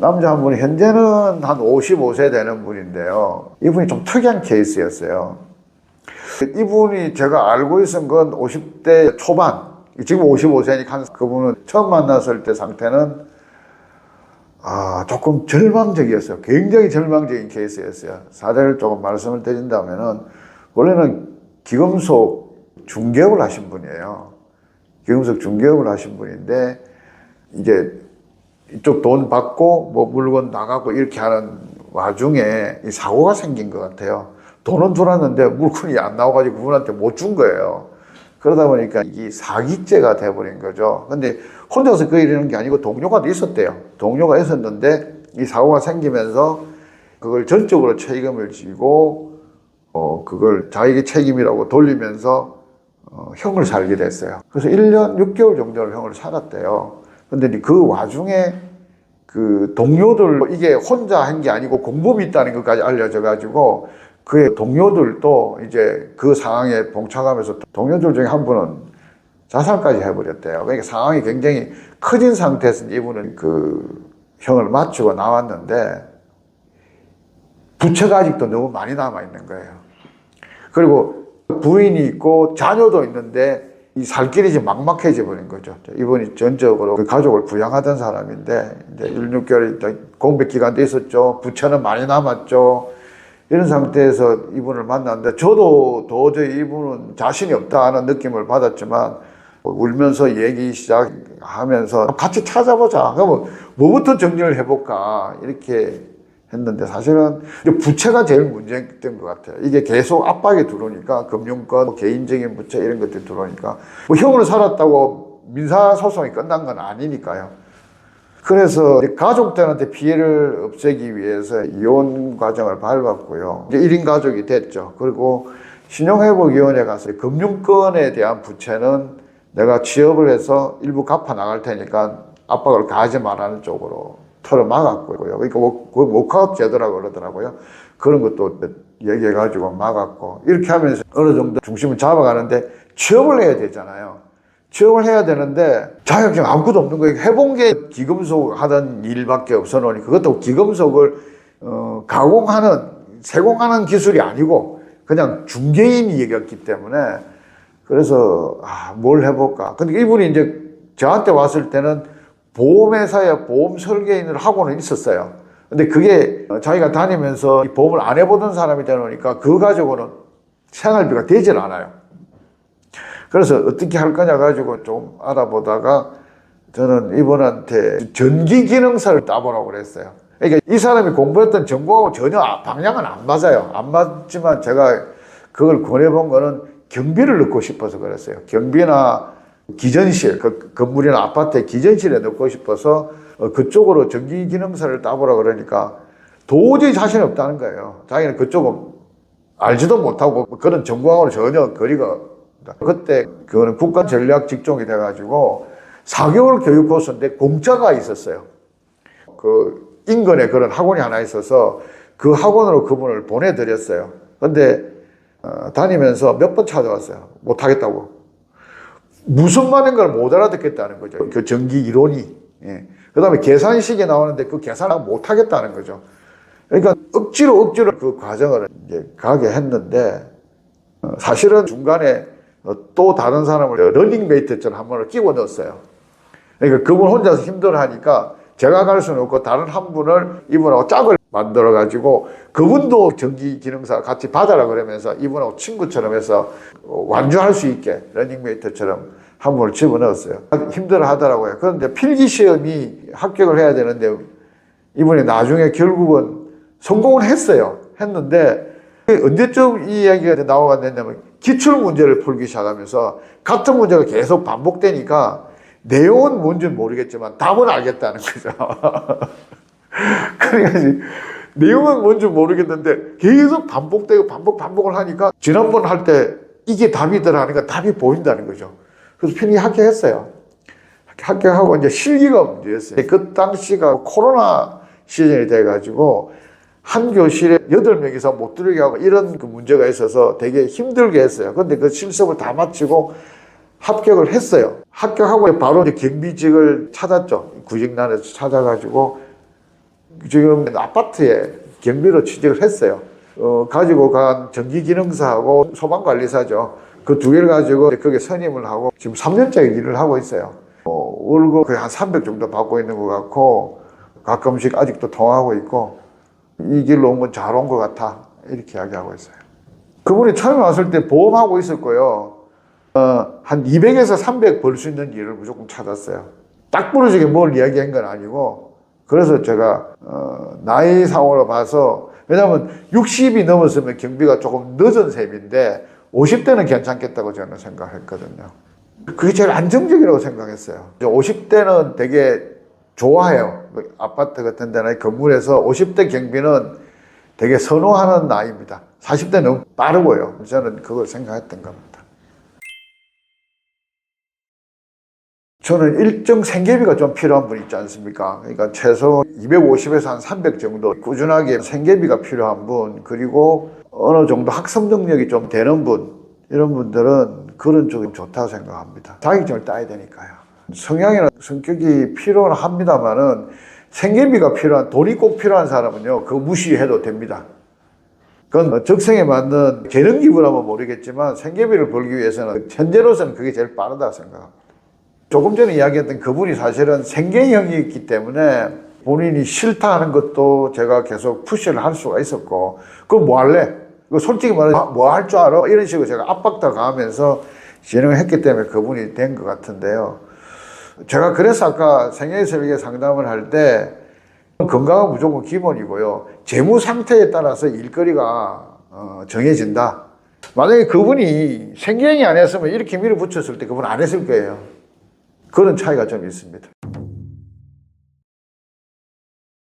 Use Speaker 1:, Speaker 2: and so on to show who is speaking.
Speaker 1: 남자 한 분이 현재는 한 55세 되는 분인데요. 이분이 좀 특이한 케이스였어요. 이분이 제가 알고 있은 건 50대 초반, 지금 55세니까 그분은 처음 만났을 때 상태는 조금 절망적이었어요. 굉장히 절망적인 케이스였어요. 사례를 조금 말씀을 드린다면은, 원래는 기금속 중개업을 하신 분이에요. 기금속 중개업을 하신 분인데, 이제 이쪽 돈 받고 뭐 물건 나가고 이렇게 하는 와중에 이 사고가 생긴 것 같아요. 돈은 들었는데 물건이 안 나와가지고 그분한테 못 준 거예요. 그러다 보니까 이게 사기죄가 돼버린 거죠. 근데 혼자서 그 일이라는 게 아니고 동료가 있었대요. 동료가 있었는데 이 사고가 생기면서 그걸 전적으로 책임을 지고 그걸 자기 책임이라고 돌리면서 형을 살게 됐어요. 그래서 1년 6개월 정도를 형을 살았대요. 근데 그 와중에 그 동료들, 이게 혼자 한 게 아니고 공범이 있다는 것까지 알려져가지고 그의 동료들도 이제 그 상황에 봉착하면서 동료들 중에 한 분은 자살까지 해버렸대요. 그러니까 상황이 굉장히 커진 상태에서 이분은 그 형을 마치고 나왔는데 부채가 아직도 너무 많이 남아있는 거예요. 그리고 부인이 있고 자녀도 있는데 이 살 길이 이제 막막해져 버린 거죠. 이분이 전적으로 그 가족을 부양하던 사람인데 이제 1, 6개월 공백 기간도 있었죠. 부채는 많이 남았죠. 이런 상태에서 이분을 만났는데 저도 도저히 이분은 자신이 없다 하는 느낌을 받았지만 울면서 얘기 시작하면서 같이 찾아보자. 그러면 뭐부터 정리를 해볼까 이렇게 했는데 사실은 부채가 제일 문제였던 것 같아요. 이게 계속 압박이 들어오니까 금융권, 개인적인 부채 이런 것들이 들어오니까 뭐 형으로 살았다고 민사소송이 끝난 건 아니니까요. 그래서 가족들한테 피해를 없애기 위해서 이혼 과정을 밟았고요. 이제 1인 가족이 됐죠. 그리고 신용회복위원회 가서 금융권에 대한 부채는 내가 취업을 해서 일부 갚아 나갈 테니까 압박을 가하지 말라는 쪽으로 틀어 막았고요. 그러니까 워크아웃 제도라고 그러더라고요. 그런 것도 얘기해가지고 막았고 이렇게 하면서 어느 정도 중심을 잡아가는데 취업을 해야 되잖아요. 취업을 해야 되는데 자격증 아무것도 없는 거예요. 해본 게 기금속 하던 일밖에 없어 놓으니 그것도 기금속을 가공하는, 세공하는 기술이 아니고 그냥 중개인이었기 때문에 그래서 뭘 해볼까. 근데 이분이 이제 저한테 왔을 때는 보험회사에 보험 설계인을 하고는 있었어요. 근데 그게 자기가 다니면서 보험을 안 해보던 사람이 되다 보니까 그 가지고는 생활비가 되질 않아요. 그래서 어떻게 할 거냐 가지고 좀 알아보다가 저는 이분한테 전기기능사를 따보라고 그랬어요. 그러니까 이 사람이 공부했던 전공하고 전혀 방향은 안 맞아요. 안 맞지만 제가 그걸 권해본 거는 경비를 넣고 싶어서 그랬어요. 경비나 기전실, 그 건물이나 아파트의 기전실에 넣고 싶어서 그쪽으로 전기기능사를 따보라 그러니까 도저히 자신 없다는 거예요. 자기는 그쪽은 알지도 못하고 그런 전공하고는 전혀 거리가. 그때 그거는 국가 전략 직종이 돼가지고 4개월 교육 코스인데 공짜가 있었어요. 그 인근에 그런 학원이 하나 있어서 그 학원으로 그분을 보내드렸어요. 근데 다니면서 몇 번 찾아왔어요. 못하겠다고. 무슨 말인 걸 못 알아듣겠다는 거죠. 그 전기 이론이. 예. 그 다음에 계산식이 나오는데 그 계산을 못 하겠다는 거죠. 그러니까 억지로 그 과정을 이제 가게 했는데, 사실은 중간에 또 다른 사람을 러닝메이트처럼 한 번을 끼고 넣었어요. 그러니까 그분 혼자서 힘들어하니까 제가 갈 수는 없고 다른 한 분을 이분하고 짝을 만들어가지고 그분도 전기기능사 같이 받아라 그러면서 이분하고 친구처럼 해서 완주할 수 있게 러닝메이트처럼 한 분을 집어넣었어요. 힘들어 하더라고요. 그런데 필기시험이 합격을 해야 되는데 이분이 나중에 결국은 성공을 했어요. 했는데 언제쯤 이 이야기가 나와갔냐면 기출문제를 풀기 시작하면서 같은 문제가 계속 반복되니까 내용은 뭔지는 모르겠지만 답은 알겠다는 거죠. 그래가지고 내용은 뭔지 모르겠는데 계속 반복되고 반복을 하니까 지난번 할 때 이게 답이더라 하니까 답이 보인다는 거죠. 그래서 필기 합격했어요. 합격하고 이제 실기가 문제였어요. 그 당시가 코로나 시즌이 돼가지고 한 교실에 8명 이상 못 들게 하고 이런 그 문제가 있어서 되게 힘들게 했어요. 근데 그 실습을 다 마치고 합격을 했어요. 합격하고 바로 이제 경비직을 찾았죠. 구직난에서 찾아가지고 지금 아파트에 경비로 취직을 했어요. 가지고 간 전기기능사하고 소방관리사죠. 그 두 개를 가지고 거기에 선임을 하고 지금 3년째 일을 하고 있어요. 월급 거의 한 300 정도 받고 있는 것 같고 가끔씩 아직도 통화하고 있고 이 길로 온 건 잘 온 것 같아 이렇게 이야기하고 있어요. 그분이 처음에 왔을 때 보험하고 있을 거예요. 한 200에서 300 벌 수 있는 일을 무조건 찾았어요. 딱 부러지게 뭘 이야기한 건 아니고 그래서 제가 나이 상으로 봐서 왜냐하면 60이 넘었으면 경비가 조금 늦은 셈인데 50대는 괜찮겠다고 저는 생각했거든요. 그게 제일 안정적이라고 생각했어요. 50대는 되게 좋아해요. 아파트 같은 데나 건물에서 50대 경비는 되게 선호하는 나이입니다. 40대 너무 빠르고요. 저는 그걸 생각했던 겁니다. 저는 일정 생계비가 좀 필요한 분 있지 않습니까? 그러니까 최소 250에서 한 300 정도 꾸준하게 생계비가 필요한 분, 그리고 어느 정도 학습 능력이 좀 되는 분, 이런 분들은 그런 쪽이 좋다고 생각합니다. 자격증을 따야 되니까요. 성향이나 성격이 필요는 합니다만은 생계비가 필요한, 돈이 꼭 필요한 사람은요, 그거 무시해도 됩니다. 그건 적성에 맞는 재능 기부라면 모르겠지만 생계비를 벌기 위해서는 현재로서는 그게 제일 빠르다고 생각합니다. 조금 전에 이야기했던 그분이 사실은 생계형이었기 때문에 본인이 싫다 하는 것도 제가 계속 푸시를 할 수가 있었고, 그럼 뭐 할래? 솔직히 말해서 뭐 할 줄 알아? 이런 식으로 제가 압박도 가하면서 진행을 했기 때문에 그분이 된 것 같은데요. 제가 그래서 아까 생애서에게 상담을 할 때 건강은 무조건 기본이고요. 재무 상태에 따라서 일거리가 정해진다. 만약에 그분이 생계형이 아니었으면 이렇게 밀어붙였을 때 그분 안 했을 거예요. 그런 차이가 좀 있습니다.